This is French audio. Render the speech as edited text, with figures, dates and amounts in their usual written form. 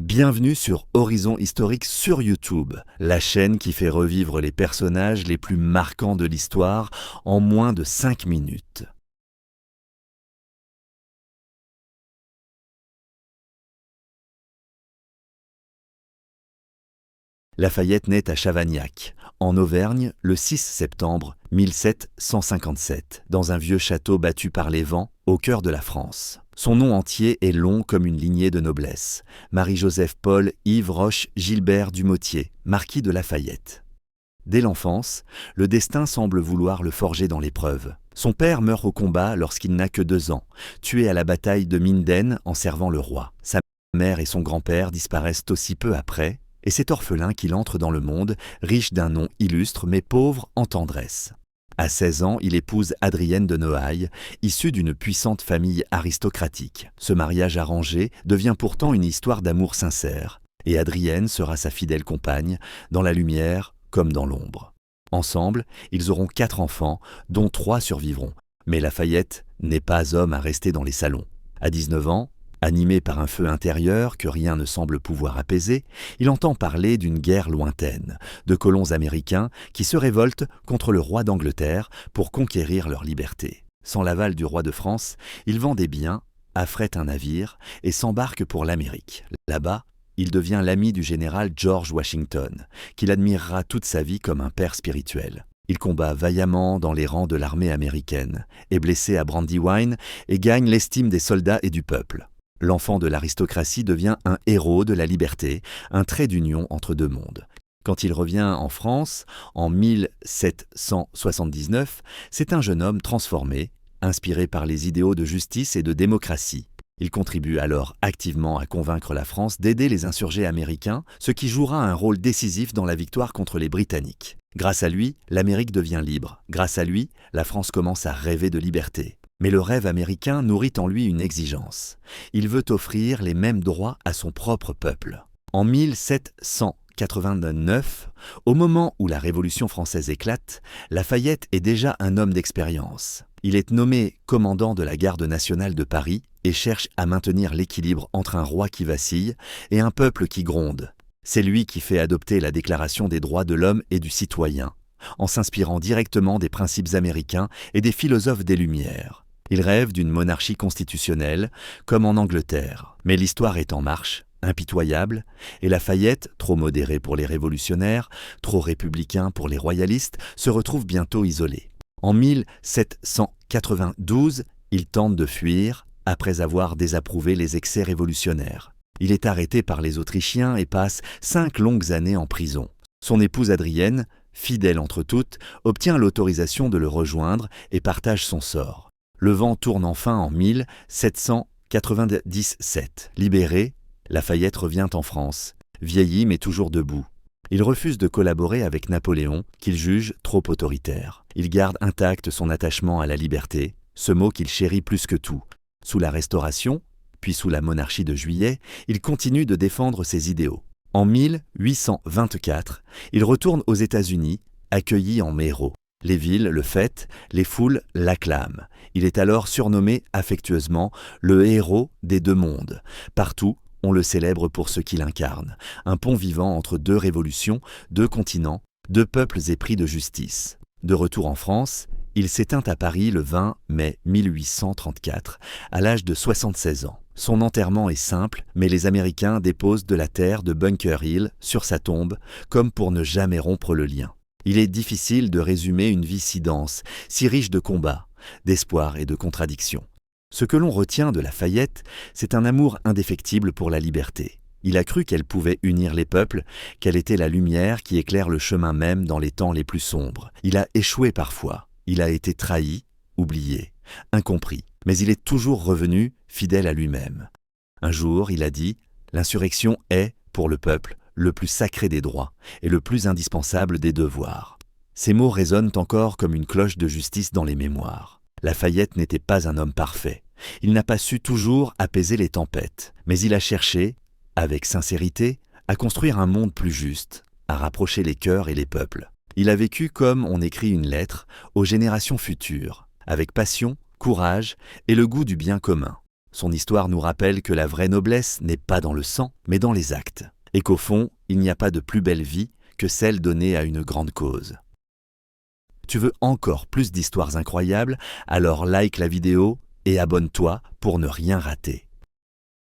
Bienvenue sur Horizon Historique sur YouTube, la chaîne qui fait revivre les personnages les plus marquants de l'histoire en moins de 5 minutes. Lafayette naît à Chavagnac, en Auvergne, le 6 septembre 1757, dans un vieux château battu par les vents, au cœur de la France. Son nom entier est long comme une lignée de noblesse. Marie-Joseph-Paul Yves Roche Gilbert Dumotier, marquis de Lafayette. Dès l'enfance, le destin semble vouloir le forger dans l'épreuve. Son père meurt au combat lorsqu'il n'a que 2 ans, tué à la bataille de Minden en servant le roi. Sa mère et son grand-père disparaissent aussi peu après, et c'est orphelin qu'il entre dans le monde, riche d'un nom illustre mais pauvre en tendresse. À 16 ans, il épouse Adrienne de Noailles, issue d'une puissante famille aristocratique. Ce mariage arrangé devient pourtant une histoire d'amour sincère, et Adrienne sera sa fidèle compagne, dans la lumière comme dans l'ombre. Ensemble, ils auront 4 enfants, dont 3 survivront. Mais Lafayette n'est pas homme à rester dans les salons. À 19 ans, animé par un feu intérieur que rien ne semble pouvoir apaiser, il entend parler d'une guerre lointaine, de colons américains qui se révoltent contre le roi d'Angleterre pour conquérir leur liberté. Sans l'aval du roi de France, il vend des biens, affrète un navire et s'embarque pour l'Amérique. Là-bas, il devient l'ami du général George Washington, qu'il admirera toute sa vie comme un père spirituel. Il combat vaillamment dans les rangs de l'armée américaine, est blessé à Brandywine et gagne l'estime des soldats et du peuple. L'enfant de l'aristocratie devient un héros de la liberté, un trait d'union entre 2 mondes. Quand il revient en France, en 1779, c'est un jeune homme transformé, inspiré par les idéaux de justice et de démocratie. Il contribue alors activement à convaincre la France d'aider les insurgés américains, ce qui jouera un rôle décisif dans la victoire contre les Britanniques. Grâce à lui, l'Amérique devient libre. Grâce à lui, la France commence à rêver de liberté. Mais le rêve américain nourrit en lui une exigence. Il veut offrir les mêmes droits à son propre peuple. En 1789, au moment où la Révolution française éclate, Lafayette est déjà un homme d'expérience. Il est nommé commandant de la garde nationale de Paris et cherche à maintenir l'équilibre entre un roi qui vacille et un peuple qui gronde. C'est lui qui fait adopter la Déclaration des droits de l'homme et du citoyen, en s'inspirant directement des principes américains et des philosophes des Lumières. Il rêve d'une monarchie constitutionnelle, comme en Angleterre. Mais l'histoire est en marche, impitoyable, et Lafayette, trop modéré pour les révolutionnaires, trop républicain pour les royalistes, se retrouve bientôt isolé. En 1792, il tente de fuir, après avoir désapprouvé les excès révolutionnaires. Il est arrêté par les Autrichiens et passe 5 longues années en prison. Son épouse Adrienne, fidèle entre toutes, obtient l'autorisation de le rejoindre et partage son sort. Le vent tourne enfin en 1797. Libéré, Lafayette revient en France, vieilli mais toujours debout. Il refuse de collaborer avec Napoléon, qu'il juge trop autoritaire. Il garde intact son attachement à la liberté, ce mot qu'il chérit plus que tout. Sous la Restauration, puis sous la monarchie de Juillet, il continue de défendre ses idéaux. En 1824, il retourne aux États-Unis, accueilli en héros. Les villes le fêtent, les foules l'acclament. Il est alors surnommé affectueusement le héros des 2 mondes. Partout, on le célèbre pour ce qu'il incarne, un pont vivant entre 2 révolutions, 2 continents, 2 peuples épris de justice. De retour en France, il s'éteint à Paris le 20 mai 1834, à l'âge de 76 ans. Son enterrement est simple, mais les Américains déposent de la terre de Bunker Hill sur sa tombe, comme pour ne jamais rompre le lien. Il est difficile de résumer une vie si dense, si riche de combats, d'espoir et de contradictions. Ce que l'on retient de Lafayette, c'est un amour indéfectible pour la liberté. Il a cru qu'elle pouvait unir les peuples, qu'elle était la lumière qui éclaire le chemin même dans les temps les plus sombres. Il a échoué parfois, il a été trahi, oublié, incompris, mais il est toujours revenu fidèle à lui-même. Un jour, il a dit « L'insurrection est, pour le peuple, le plus sacré des droits et le plus indispensable des devoirs. » Ces mots résonnent encore comme une cloche de justice dans les mémoires. Lafayette n'était pas un homme parfait. Il n'a pas su toujours apaiser les tempêtes, mais il a cherché, avec sincérité, à construire un monde plus juste, à rapprocher les cœurs et les peuples. Il a vécu comme on écrit une lettre aux générations futures, avec passion, courage et le goût du bien commun. Son histoire nous rappelle que la vraie noblesse n'est pas dans le sang, mais dans les actes. Et qu'au fond, il n'y a pas de plus belle vie que celle donnée à une grande cause. Tu veux encore plus d'histoires incroyables? Alors like la vidéo et abonne-toi pour ne rien rater.